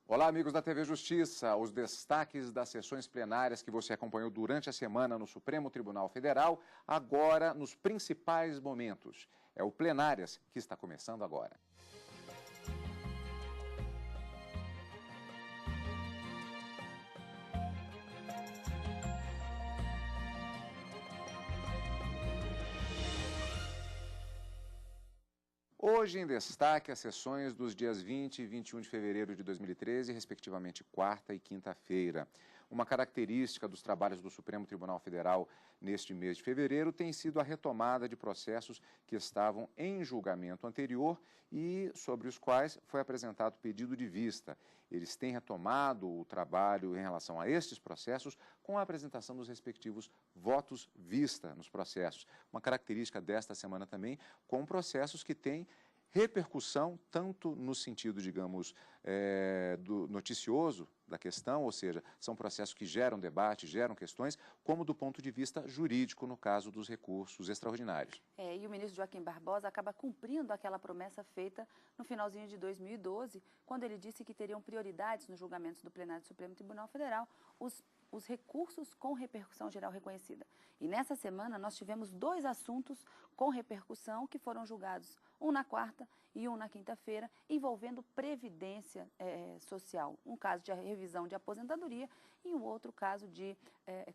Olá, amigos da TV Justiça. Os destaques das sessões plenárias que você acompanhou durante a semana no Supremo Tribunal Federal, agora nos principais momentos. É o Plenárias que está começando agora. Hoje em destaque as sessões dos dias 20 e 21 de fevereiro de 2013, respectivamente quarta e quinta-feira. Uma característica dos trabalhos do Supremo Tribunal Federal neste mês de fevereiro tem sido a retomada de processos que estavam em julgamento anterior e sobre os quais foi apresentado pedido de vista. Eles têm retomado o trabalho em relação a estes processos com a apresentação dos respectivos votos vista nos processos. Uma característica desta semana também, com processos que têm repercussão tanto no sentido, digamos, do noticioso da questão, ou seja, são processos que geram debate, geram questões, como do ponto de vista jurídico, no caso dos recursos extraordinários. E o ministro Joaquim Barbosa acaba cumprindo aquela promessa feita no finalzinho de 2012, quando ele disse que teriam prioridades nos julgamentos do plenário do Supremo Tribunal Federal os recursos com repercussão geral reconhecida. E nessa semana nós tivemos dois assuntos com repercussão que foram julgados, um na quarta e um na quinta-feira, envolvendo previdência social. Um caso de revisão de aposentadoria e um outro caso de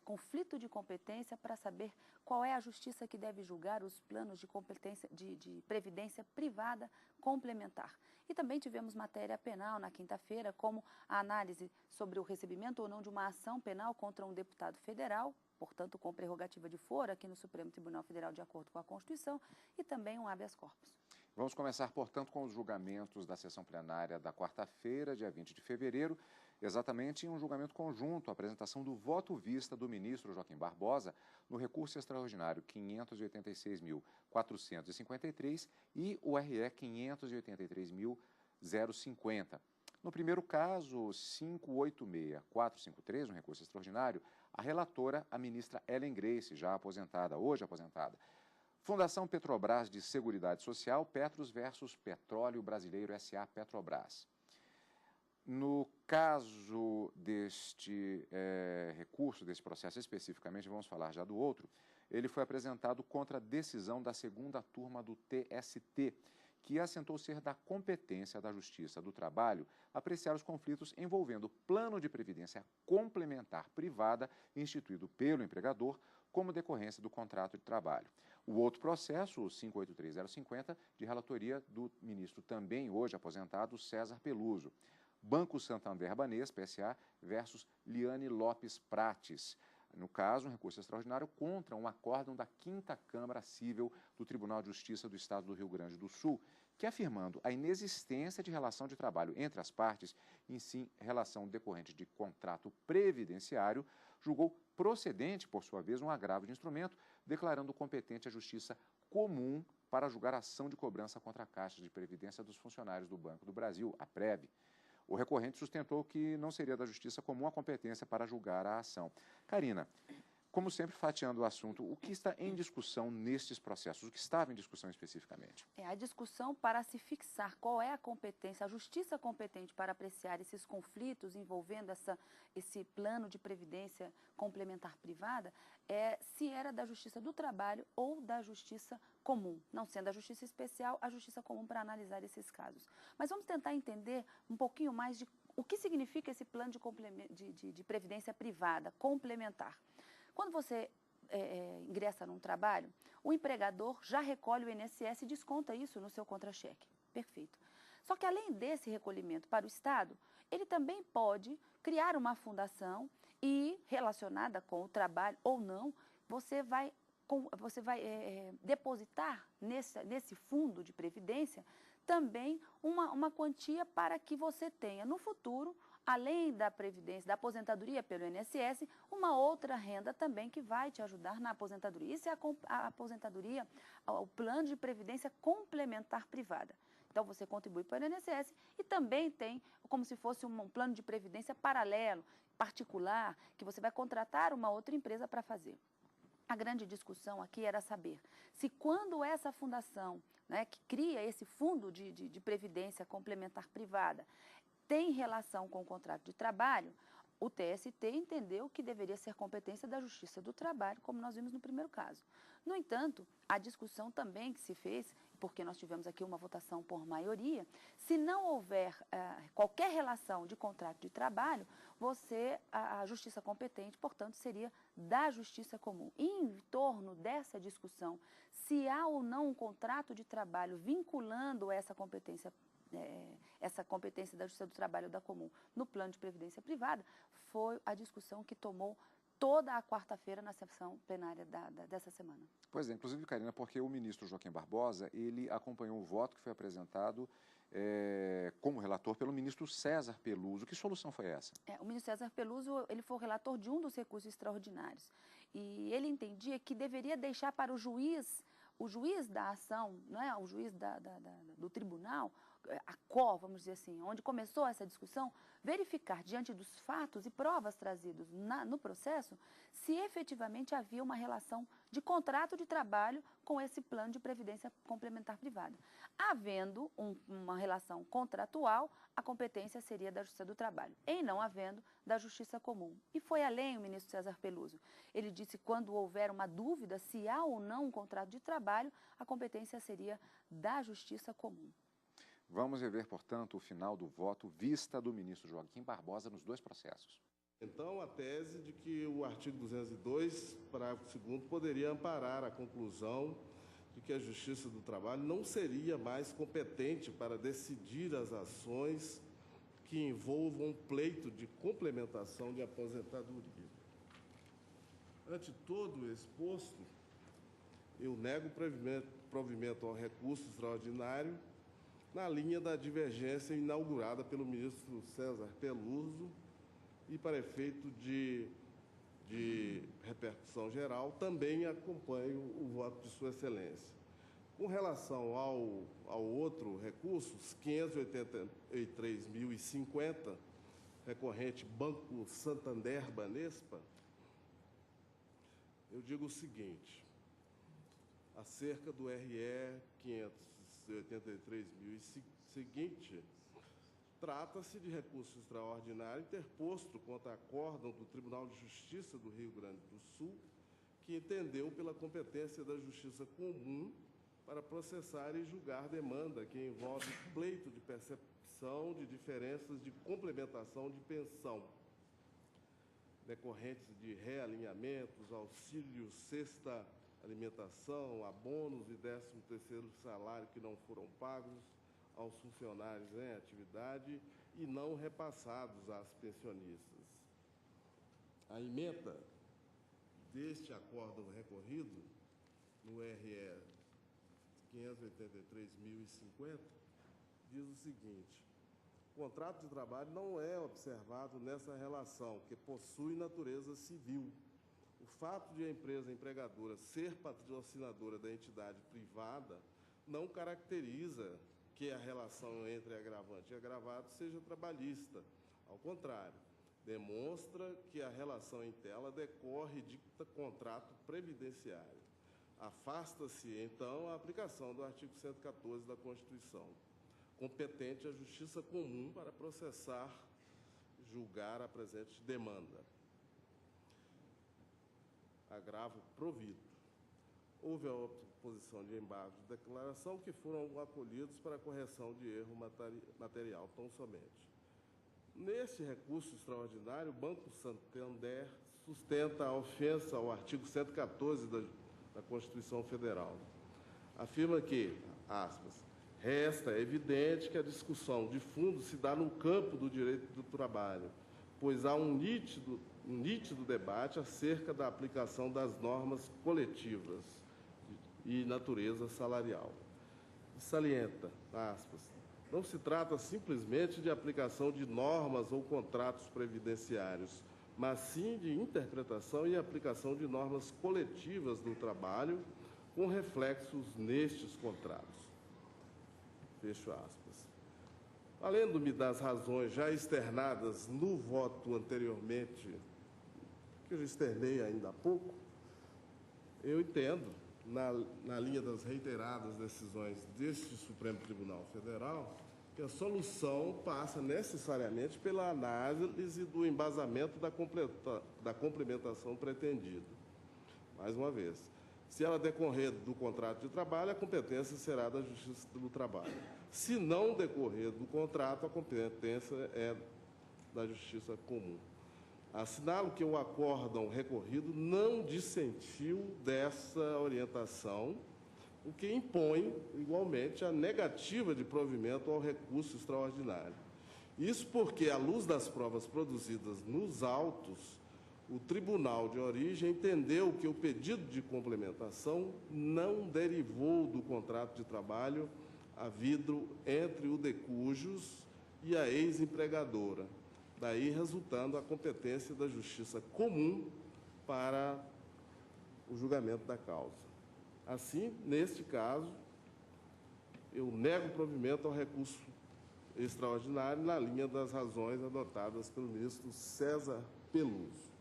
conflito de competência para saber qual é a justiça que deve julgar os planos de competência de previdência privada complementar. E também tivemos matéria penal na quinta-feira, como a análise sobre o recebimento ou não de uma ação penal contra um deputado federal, portanto com prerrogativa de foro aqui no Supremo Tribunal Federal de acordo com a Constituição, e também um habeas corpus. Vamos começar, portanto, com os julgamentos da sessão plenária da quarta-feira, dia 20 de fevereiro, exatamente em um julgamento conjunto, a apresentação do voto vista do ministro Joaquim Barbosa no recurso extraordinário 583.453 e o RE 583.050. No primeiro caso, 586.453, no recurso extraordinário, a relatora, a ministra Ellen Grace, já aposentada, hoje aposentada. Fundação Petrobras de Seguridade Social, Petros versus Petróleo Brasileiro S.A. Petrobras. No caso deste recurso, desse processo especificamente, vamos falar já do outro, ele foi apresentado contra a decisão da segunda turma do TST, que assentou ser da competência da Justiça do Trabalho apreciar os conflitos envolvendo plano de previdência complementar privada instituído pelo empregador como decorrência do contrato de trabalho. O outro processo, o 583.050, de relatoria do ministro também hoje aposentado, César Peluso. Banco Santander Banês, PSA, versus Liane Lopes Prates. No caso, um recurso extraordinário contra um acórdão da 5ª Câmara Cível do Tribunal de Justiça do Estado do Rio Grande do Sul, que afirmando a inexistência de relação de trabalho entre as partes, em sim relação decorrente de contrato previdenciário, julgou procedente, por sua vez, um agravo de instrumento, declarando competente a Justiça Comum para julgar a ação de cobrança contra a Caixa de Previdência dos funcionários do Banco do Brasil, a PREV. O recorrente sustentou que não seria da Justiça Comum a competência para julgar a ação. Karina, como sempre, fatiando o assunto, o que está em discussão nestes processos? O que estava em discussão especificamente? A discussão para se fixar qual é a competência, a justiça competente para apreciar esses conflitos envolvendo esse plano de previdência complementar privada, se era da Justiça do Trabalho ou da Justiça Comum, não sendo a Justiça Especial, a Justiça Comum para analisar esses casos. Mas vamos tentar entender um pouquinho mais de o que significa esse plano de previdência privada complementar. Quando você ingressa num trabalho, o empregador já recolhe o INSS e desconta isso no seu contra-cheque. Perfeito. Só que além desse recolhimento para o Estado, ele também pode criar uma fundação e, relacionada com o trabalho ou não, você vai depositar nesse fundo de previdência também uma quantia para que você tenha no futuro, além da previdência, da aposentadoria pelo INSS, uma outra renda também que vai te ajudar na aposentadoria. Isso é a aposentadoria, o plano de previdência complementar privada. Então, você contribui para o INSS e também tem como se fosse um plano de previdência paralelo, particular, que você vai contratar uma outra empresa para fazer. A grande discussão aqui era saber se quando essa fundação, que cria esse fundo de previdência complementar privada, tem relação com o contrato de trabalho, o TST entendeu que deveria ser competência da Justiça do Trabalho, como nós vimos no primeiro caso. No entanto, a discussão também que se fez, porque nós tivemos aqui uma votação por maioria, se não houver qualquer relação de contrato de trabalho, a Justiça competente, portanto, seria da Justiça Comum. E em torno dessa discussão, se há ou não um contrato de trabalho vinculando essa competência da Justiça do Trabalho da Comum no plano de previdência privada, foi a discussão que tomou toda a quarta-feira na sessão plenária dessa semana. Pois é, inclusive, Karina, porque o ministro Joaquim Barbosa, ele acompanhou o voto que foi apresentado como relator pelo ministro César Peluso. Que solução foi essa? O ministro César Peluso, ele foi o relator de um dos recursos extraordinários. E ele entendia que deveria deixar para o juiz da ação, né, o juiz do tribunal, vamos dizer assim, onde começou essa discussão, verificar diante dos fatos e provas trazidos no processo, se efetivamente havia uma relação de contrato de trabalho com esse plano de previdência complementar privada. Havendo uma relação contratual, a competência seria da Justiça do Trabalho, em não havendo, da Justiça Comum. E foi além o ministro César Peluso. Ele disse que quando houver uma dúvida se há ou não um contrato de trabalho, a competência seria da Justiça Comum. Vamos rever, portanto, o final do voto vista do ministro Joaquim Barbosa nos dois processos. Então, a tese de que o artigo 202, parágrafo 2º, poderia amparar a conclusão de que a Justiça do Trabalho não seria mais competente para decidir as ações que envolvam um pleito de complementação de aposentadoria. Ante todo o exposto, eu nego provimento ao recurso extraordinário na linha da divergência inaugurada pelo ministro César Peluso e, para efeito de repercussão geral, também acompanho o voto de Sua Excelência. Com relação ao outro recurso, 583.050, recorrente Banco Santander Banespa, eu digo o seguinte: acerca do RE 583.000 seguinte, trata-se de recurso extraordinário interposto contra acórdão do Tribunal de Justiça do Rio Grande do Sul, que entendeu pela competência da Justiça Comum para processar e julgar demanda que envolve pleito de percepção de diferenças de complementação de pensão, decorrentes de realinhamentos, auxílio sexta alimentação, abonos e 13º salário que não foram pagos aos funcionários em atividade e não repassados às pensionistas. A ementa deste acórdão recorrido, no RE 583.050, diz o seguinte: o contrato de trabalho não é observado nessa relação, que possui natureza civil. O fato de a empresa empregadora ser patrocinadora da entidade privada não caracteriza que a relação entre agravante e agravado seja trabalhista. Ao contrário, demonstra que a relação em tela decorre de contrato previdenciário. Afasta-se, então, a aplicação do artigo 114 da Constituição. Competente a Justiça Comum para processar, julgar a presente demanda. Agravo provido. Houve a oposição de embargo de declaração que foram acolhidos para correção de erro material, tão somente. Neste recurso extraordinário, o Banco Santander sustenta a ofensa ao artigo 114 da Constituição Federal. Afirma que, aspas, resta evidente que a discussão de fundo se dá no campo do direito do trabalho, pois há um nítido debate acerca da aplicação das normas coletivas e natureza salarial. Salienta, aspas, não se trata simplesmente de aplicação de normas ou contratos previdenciários, mas sim de interpretação e aplicação de normas coletivas do trabalho com reflexos nestes contratos. Fecho aspas. Valendo-me das razões já externadas no voto anteriormente, que eu já externei ainda há pouco, eu entendo, na linha das reiteradas decisões deste Supremo Tribunal Federal, que a solução passa necessariamente pela análise do embasamento da complementação pretendida. Mais uma vez, se ela decorrer do contrato de trabalho, a competência será da Justiça do Trabalho. Se não decorrer do contrato, a competência é da Justiça Comum. Assinalo que o acórdão recorrido não dissentiu dessa orientação, o que impõe, igualmente, a negativa de provimento ao recurso extraordinário. Isso porque, à luz das provas produzidas nos autos, o Tribunal de Origem entendeu que o pedido de complementação não derivou do contrato de trabalho havido entre o de cujos e a ex-empregadora, daí resultando a competência da Justiça Comum para o julgamento da causa. Assim, neste caso, eu nego provimento ao recurso extraordinário na linha das razões adotadas pelo ministro César Peluso.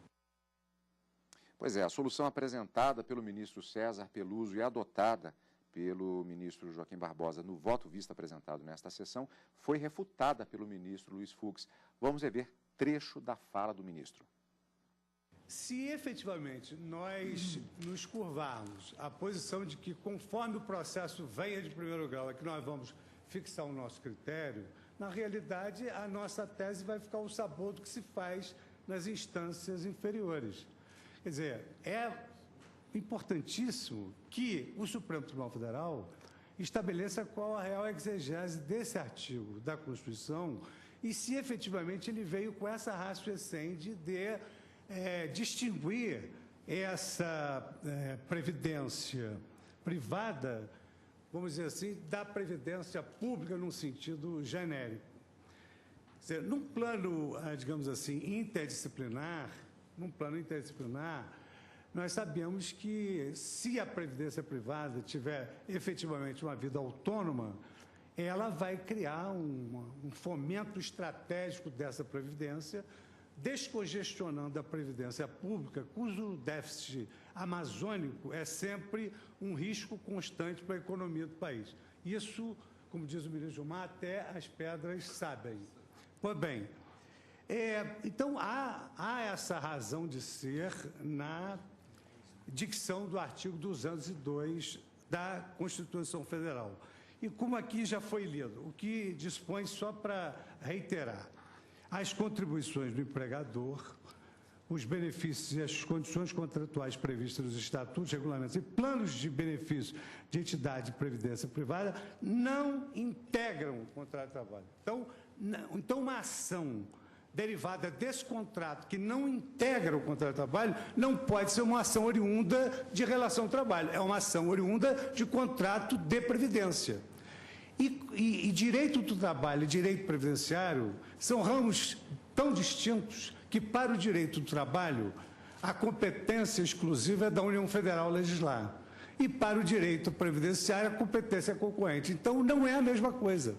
Pois é, a solução apresentada pelo ministro César Peluso e adotada pelo ministro Joaquim Barbosa no voto vista apresentado nesta sessão foi refutada pelo ministro Luiz Fux. Vamos rever trecho da fala do ministro. Se efetivamente nós nos curvarmos à posição de que, conforme o processo venha de primeiro grau, é que nós vamos fixar o nosso critério, na realidade a nossa tese vai ficar o sabor do que se faz nas instâncias inferiores. Quer dizer, é importantíssimo que o Supremo Tribunal Federal estabeleça qual a real exegese desse artigo da Constituição e se efetivamente ele veio com essa ratio essendi de distinguir essa previdência privada, vamos dizer assim, da previdência pública num sentido genérico. Quer dizer, num plano, digamos assim, interdisciplinar, nós sabemos que se a previdência privada tiver efetivamente uma vida autônoma, ela vai criar um fomento estratégico dessa previdência, descongestionando a previdência pública, cujo déficit amazônico é sempre um risco constante para a economia do país. Isso, como diz o ministro Gilmar, até as pedras sabem. Pois bem, então há essa razão de ser na dicção do artigo 202 da Constituição Federal. E como aqui já foi lido, o que dispõe, só para reiterar, as contribuições do empregador, os benefícios e as condições contratuais previstas nos estatutos, regulamentos e planos de benefício de entidade de previdência privada não integram o contrato de trabalho. Então uma ação derivada desse contrato que não integra o contrato de trabalho não pode ser uma ação oriunda de relação de trabalho, é uma ação oriunda de contrato de previdência. E direito do trabalho e direito previdenciário são ramos tão distintos que, para o direito do trabalho, a competência exclusiva é da União Federal legislar. E, para o direito previdenciário, a competência é concorrente. Então, não é a mesma coisa.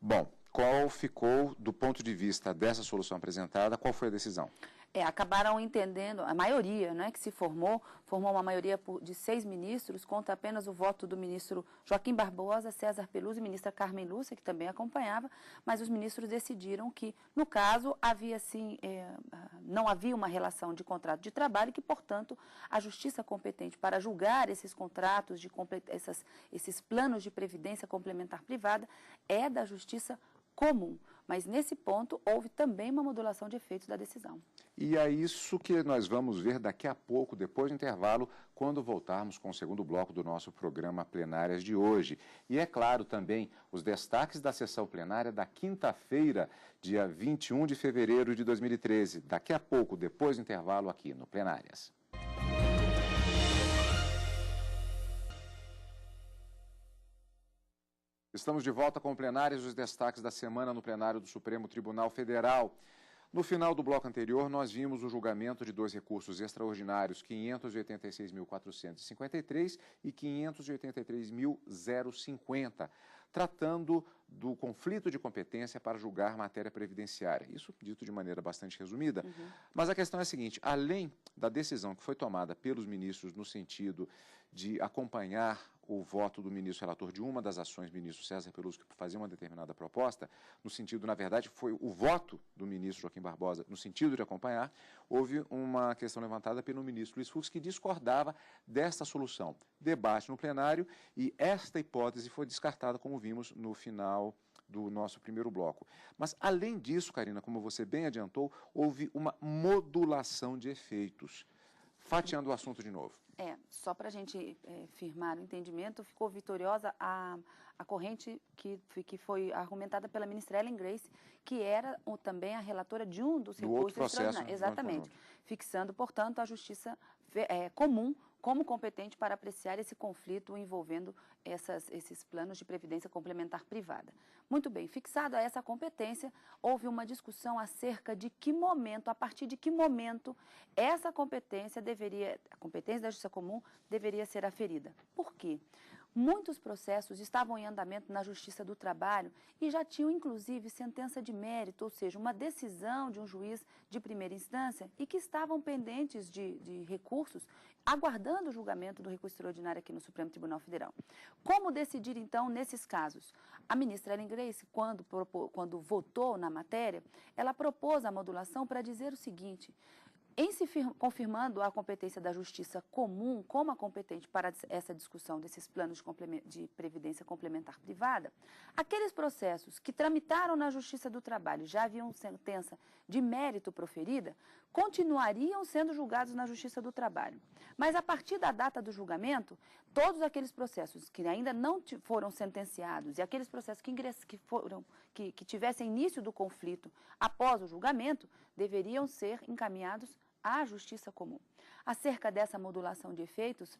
Bom, qual ficou, do ponto de vista dessa solução apresentada, qual foi a decisão? Acabaram entendendo, a maioria, né, que se formou uma maioria de 6 ministros, contra apenas o voto do ministro Joaquim Barbosa, César Peluso e ministra Carmen Lúcia, que também acompanhava, mas os ministros decidiram que, no caso, havia sim, não havia uma relação de contrato de trabalho e que, portanto, a justiça competente para julgar esses contratos, esses planos de previdência complementar privada, é da justiça comum. Mas, nesse ponto, houve também uma modulação de efeitos da decisão. E é isso que nós vamos ver daqui a pouco, depois do intervalo, quando voltarmos com o segundo bloco do nosso programa Plenárias de hoje. E, é claro, também os destaques da sessão plenária da quinta-feira, dia 21 de fevereiro de 2013. Daqui a pouco, depois do intervalo, aqui no Plenárias. Estamos de volta com o Plenárias, os destaques da semana no plenário do Supremo Tribunal Federal. No final do bloco anterior, nós vimos o julgamento de 2 recursos extraordinários, 586.453 e 583.050, tratando do conflito de competência para julgar matéria previdenciária. Isso dito de maneira bastante resumida. Mas a questão é a seguinte: além da decisão que foi tomada pelos ministros no sentido de acompanhar o voto do ministro relator de uma das ações, ministro César Peluso, que fazia uma determinada proposta, no sentido, na verdade, foi o voto do ministro Joaquim Barbosa, no sentido de acompanhar, houve uma questão levantada pelo ministro Luiz Fux, que discordava desta solução. Debate no plenário e esta hipótese foi descartada, como vimos no final do nosso primeiro bloco. Mas, além disso, Karina, como você bem adiantou, houve uma modulação de efeitos. Fatiando o assunto de novo. Só para a gente firmar o entendimento, ficou vitoriosa a corrente que foi argumentada pela ministra Ellen Grace, que era também a relatora de um dos recursos extraordinários. Exatamente. Fixando, portanto, a justiça comum como competente para apreciar esse conflito envolvendo esses planos de previdência complementar privada. Muito bem, fixada essa competência, houve uma discussão acerca de que momento, a partir de que momento, essa competência a competência da Justiça Comum deveria ser aferida. Por quê? Muitos processos estavam em andamento na Justiça do Trabalho e já tinham, inclusive, sentença de mérito, ou seja, uma decisão de um juiz de primeira instância e que estavam pendentes de recursos, aguardando o julgamento do recurso extraordinário aqui no Supremo Tribunal Federal. Como decidir, então, nesses casos? A ministra Ellen Grace, quando votou na matéria, ela propôs a modulação para dizer o seguinte: em se confirmando a competência da Justiça Comum como a competente para essa discussão desses planos de previdência complementar privada, aqueles processos que tramitaram na Justiça do Trabalho já haviam sentença de mérito proferida, continuariam sendo julgados na Justiça do Trabalho. Mas, a partir da data do julgamento, todos aqueles processos que ainda não foram sentenciados e aqueles processos que tivessem início do conflito após o julgamento, deveriam ser encaminhados à Justiça Comum. Acerca dessa modulação de efeitos,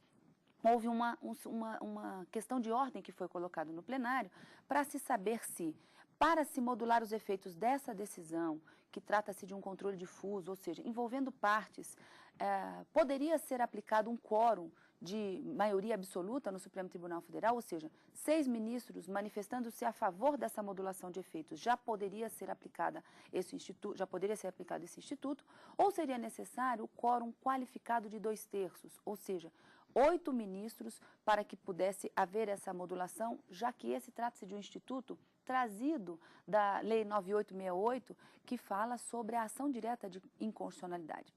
houve uma questão de ordem que foi colocada no plenário para se saber se, para se modular os efeitos dessa decisão, que trata-se de um controle difuso, ou seja, envolvendo partes, poderia ser aplicado um quórum de maioria absoluta no Supremo Tribunal Federal, ou seja, 6 ministros manifestando-se a favor dessa modulação de efeitos, já poderia ser aplicado esse instituto, ou seria necessário o quórum qualificado de 2/3, ou seja, 8 ministros para que pudesse haver essa modulação, já que esse trata-se de um instituto trazido da Lei 9868, que fala sobre a ação direta de inconstitucionalidade.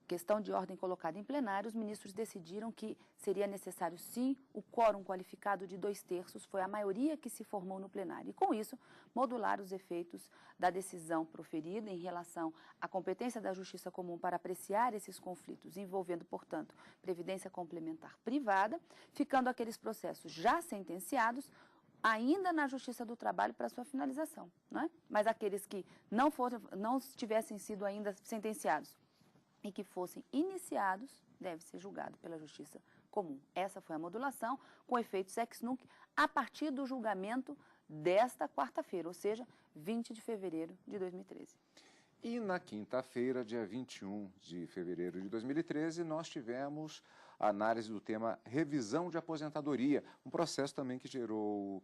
Questão de ordem colocada em plenário, os ministros decidiram que seria necessário, sim, o quórum qualificado de 2/3, foi a maioria que se formou no plenário. E, com isso, modular os efeitos da decisão proferida em relação à competência da Justiça Comum para apreciar esses conflitos, envolvendo, portanto, previdência complementar privada, ficando aqueles processos já sentenciados, ainda na Justiça do Trabalho para sua finalização, não é? Mas aqueles que não tivessem sido ainda sentenciados e que fossem iniciados, deve ser julgado pela Justiça Comum. Essa foi a modulação, com efeitos ex nunc, a partir do julgamento desta quarta-feira, ou seja, 20 de fevereiro de 2013. E na quinta-feira, dia 21 de fevereiro de 2013, nós tivemos a análise do tema revisão de aposentadoria, um processo também que gerou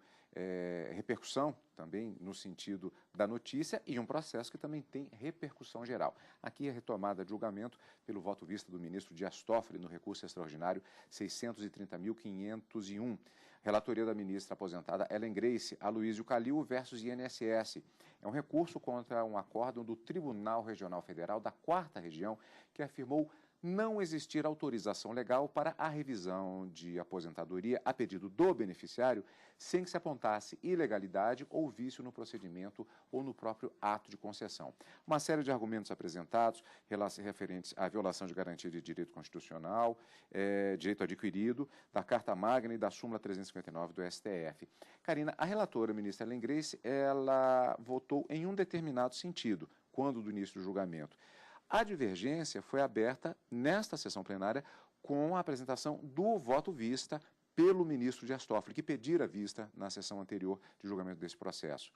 repercussão também no sentido da notícia e um processo que também tem repercussão geral. Aqui a retomada de julgamento pelo voto vista do ministro Dias Toffoli no recurso extraordinário 630.501. Relatoria da ministra aposentada Ellen Grace, Aloysio Calil versus INSS. É um recurso contra um acórdão do Tribunal Regional Federal da 4ª Região que afirmou não existir autorização legal para a revisão de aposentadoria a pedido do beneficiário sem que se apontasse ilegalidade ou vício no procedimento ou no próprio ato de concessão. Uma série de argumentos apresentados referentes à violação de garantia de direito constitucional, direito adquirido, da Carta Magna e da súmula 359 do STF. Karina, a relatora, ministra Ellen Grace, ela votou em um determinado sentido, quando do início do julgamento. A divergência foi aberta nesta sessão plenária com a apresentação do voto vista pelo ministro Dias Toffoli, que pedira vista na sessão anterior de julgamento desse processo.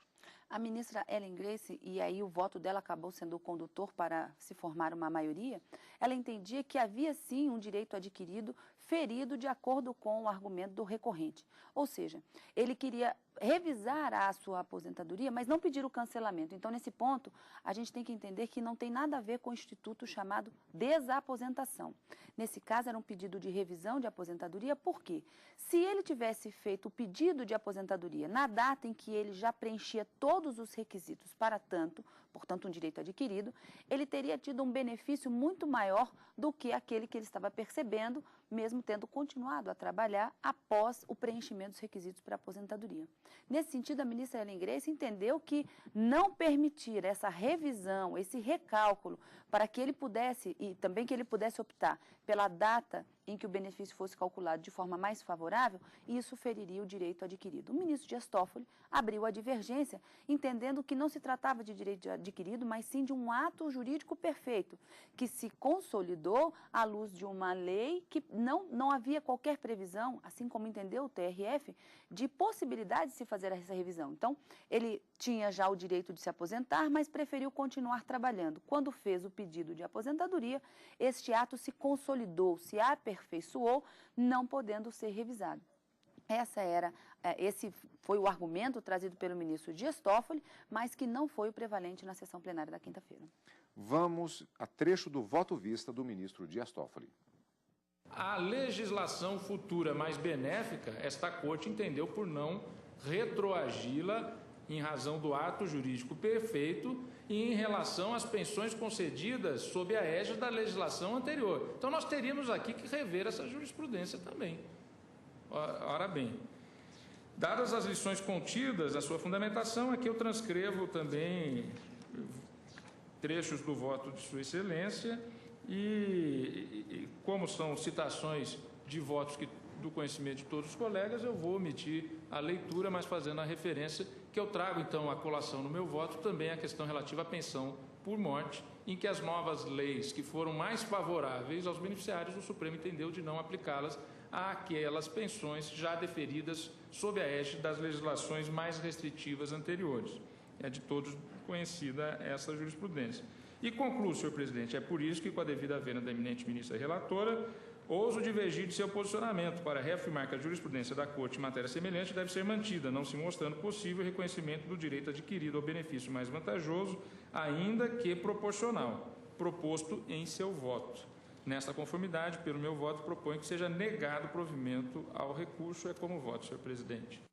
A ministra Ellen Grace, e aí o voto dela acabou sendo o condutor para se formar uma maioria, ela entendia que havia sim um direito adquirido ferido de acordo com o argumento do recorrente. Ou seja, ele queria revisar a sua aposentadoria, mas não pedir o cancelamento. Então, nesse ponto, a gente tem que entender que não tem nada a ver com o instituto chamado desaposentação. Nesse caso, era um pedido de revisão de aposentadoria, por quê? Se ele tivesse feito o pedido de aposentadoria na data em que ele já preenchia todos os requisitos para tanto, portanto, um direito adquirido, ele teria tido um benefício muito maior do que aquele que ele estava percebendo, mesmo tendo continuado a trabalhar após o preenchimento dos requisitos para a aposentadoria. Nesse sentido, a ministra Ellen Grace entendeu que não permitir essa revisão, esse recálculo, para que ele pudesse, e também que ele pudesse optar pela data em que o benefício fosse calculado de forma mais favorável, isso feriria o direito adquirido. O ministro Dias Toffoli abriu a divergência, entendendo que não se tratava de direito adquirido, mas sim de um ato jurídico perfeito, que se consolidou à luz de uma lei que não havia qualquer previsão, assim como entendeu o TRF, de possibilidade de se fazer essa revisão. Então, ele tinha já o direito de se aposentar, mas preferiu continuar trabalhando. Quando fez o pedido de aposentadoria, este ato se consolidou, se aperfeiçoou, não podendo ser revisado. Esse foi o argumento trazido pelo ministro Dias Toffoli, mas que não foi o prevalente na sessão plenária da quinta-feira. Vamos a trecho do voto-vista do ministro Dias Toffoli. A legislação futura mais benéfica, esta Corte entendeu por não retroagi-la em razão do ato jurídico perfeito e em relação às pensões concedidas sob a égide da legislação anterior. Então, nós teríamos aqui que rever essa jurisprudência também. Ora bem, dadas as lições contidas na sua fundamentação, aqui eu transcrevo também trechos do voto de Sua Excelência e como são citações de votos do conhecimento de todos os colegas, eu vou omitir a leitura, mas fazendo a referência que eu trago, então, a colação no meu voto também a questão relativa à pensão por morte, em que as novas leis que foram mais favoráveis aos beneficiários, o Supremo entendeu de não aplicá-las àquelas pensões já deferidas sob a égide das legislações mais restritivas anteriores. É de todos conhecida essa jurisprudência. E concluo, senhor presidente, é por isso que, com a devida vênia da eminente ministra relatora, ouso divergir de seu posicionamento para reafirmar que a jurisprudência da Corte em matéria semelhante deve ser mantida, não se mostrando possível o reconhecimento do direito adquirido ao benefício mais vantajoso, ainda que proporcional, proposto em seu voto. Nesta conformidade, pelo meu voto, proponho que seja negado provimento ao recurso. É como voto, senhor presidente.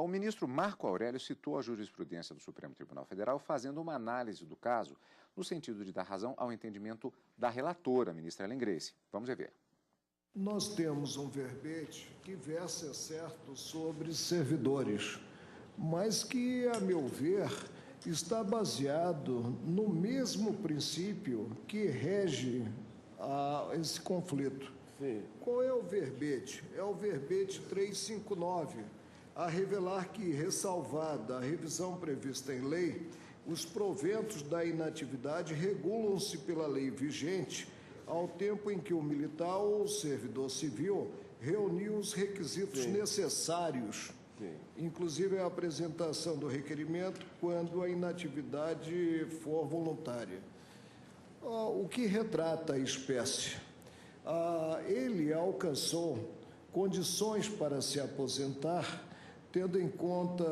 O ministro Marco Aurélio citou a jurisprudência do Supremo Tribunal Federal, fazendo uma análise do caso, no sentido de dar razão ao entendimento da relatora, a ministra Ellen Grace. Vamos ver. Nós temos um verbete que versa, é certo, sobre servidores, mas que, a meu ver, está baseado no mesmo princípio que rege esse conflito. Sim. Qual é o verbete? É o verbete 359, a revelar que, ressalvada a revisão prevista em lei, os proventos da inatividade regulam-se pela lei vigente ao tempo em que o militar ou o servidor civil reuniu os requisitos necessários, inclusive a apresentação do requerimento quando a inatividade for voluntária. O que retrata a espécie? Ele alcançou condições para se aposentar, tendo em conta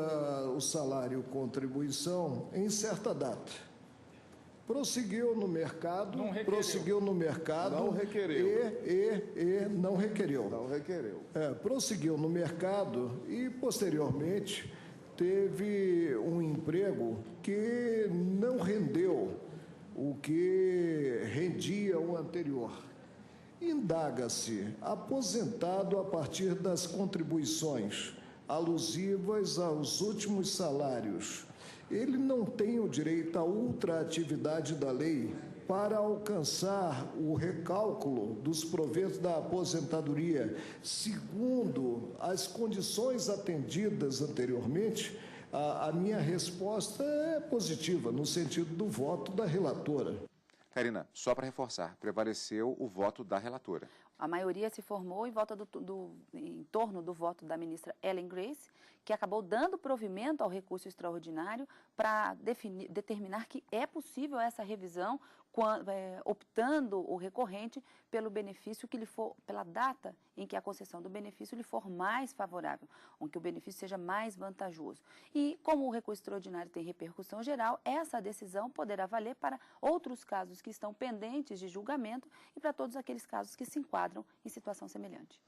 o salário contribuição em certa data. Prosseguiu no mercado, não requereu. Não requereu. E não requereu. Não requereu. Prosseguiu no mercado e, posteriormente, teve um emprego que não rendeu o que rendia o anterior. Indaga-se, aposentado a partir das contribuições alusivas aos últimos salários, ele não tem o direito à ultraatividade da lei para alcançar o recálculo dos proventos da aposentadoria, segundo as condições atendidas anteriormente. A minha resposta é positiva, no sentido do voto da relatora. Karina, só para reforçar, prevaleceu o voto da relatora. A maioria se formou em torno do voto da ministra Ellen Grace, que acabou dando provimento ao recurso extraordinário para determinar que é possível essa revisão, optando o recorrente pelo benefício que lhe for, pela data em que a concessão do benefício lhe for mais favorável, em que o benefício seja mais vantajoso. E como o recurso extraordinário tem repercussão geral, essa decisão poderá valer para outros casos que estão pendentes de julgamento e para todos aqueles casos que se enquadram em situação semelhante.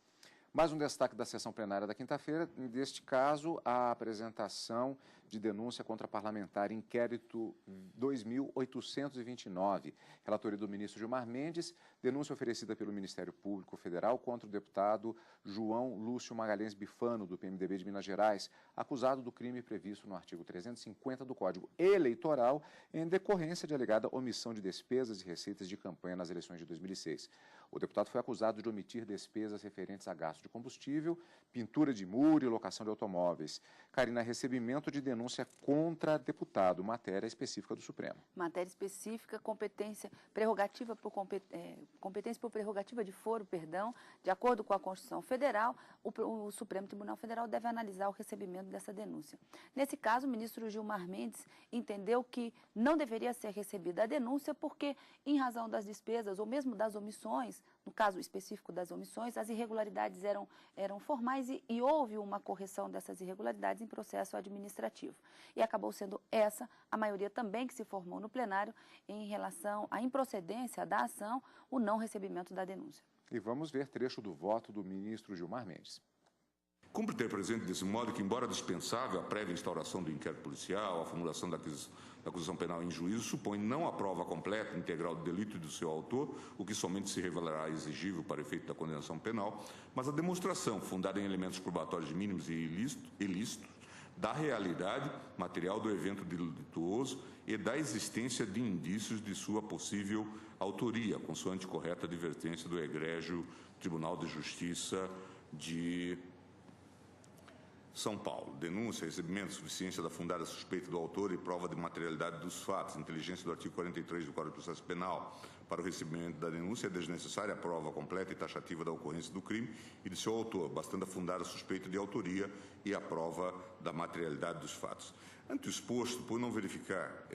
Mais um destaque da sessão plenária da quinta-feira, neste caso, a apresentação de denúncia contra parlamentar, inquérito 2829, relatoria do ministro Gilmar Mendes, denúncia oferecida pelo Ministério Público Federal contra o deputado João Lúcio Magalhães Bifano, do PMDB de Minas Gerais, acusado do crime previsto no artigo 350 do Código Eleitoral, em decorrência de alegada omissão de despesas e receitas de campanha nas eleições de 2006. O deputado foi acusado de omitir despesas referentes a gasto de combustível, pintura de muro e locação de automóveis. Karina, recebimento de denúncia contra deputado, matéria específica do Supremo. Matéria específica, competência por prerrogativa de foro, de acordo com a Constituição Federal, o Supremo Tribunal Federal deve analisar o recebimento dessa denúncia. Nesse caso, o ministro Gilmar Mendes entendeu que não deveria ser recebida a denúncia porque, em razão das despesas ou mesmo das omissões, no caso específico das omissões, as irregularidades eram formais e houve uma correção dessas irregularidades em processo administrativo. E acabou sendo essa a maioria também que se formou no plenário em relação à improcedência da ação, o não recebimento da denúncia. E vamos ver trecho do voto do ministro Gilmar Mendes. Cumpre ter presente desse modo que, embora dispensável a prévia instauração do inquérito policial, a formulação da acusação penal em juízo, supõe não a prova completa e integral do delito e do seu autor, o que somente se revelará exigível para efeito da condenação penal, mas a demonstração, fundada em elementos probatórios mínimos e ilícitos, da realidade material do evento delituoso e da existência de indícios de sua possível autoria, consoante correta advertência do egrégio Tribunal de Justiça de São Paulo. Denúncia, recebimento, suficiência da fundada suspeita do autor e prova de materialidade dos fatos, inteligência do artigo 43 do Código de Processo Penal. Para o recebimento da denúncia é desnecessária a prova completa e taxativa da ocorrência do crime e de seu autor, bastando a fundada suspeita de autoria e a prova da materialidade dos fatos. Ante o exposto, por não verificar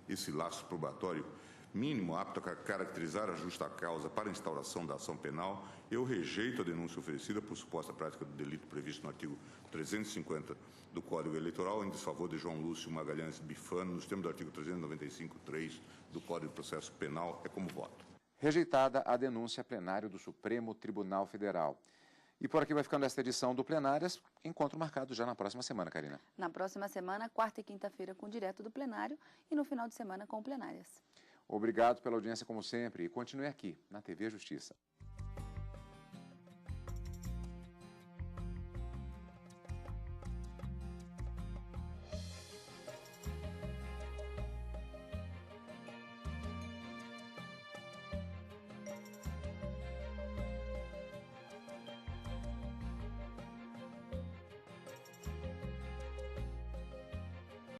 esse laço probatório mínimo apto a caracterizar a justa causa para a instauração da ação penal, eu rejeito a denúncia oferecida por suposta prática do delito previsto no artigo 350 do Código Eleitoral em desfavor de João Lúcio Magalhães Bifano, nos termos do artigo 395.3 do Código de Processo Penal, é como voto. Rejeitada a denúncia plenário do Supremo Tribunal Federal. E por aqui vai ficando esta edição do Plenárias, encontro marcado já na próxima semana, Karina. Na próxima semana, quarta e quinta-feira com o direto do plenário e no final de semana com Plenárias. Obrigado pela audiência como sempre e continue aqui na TV Justiça.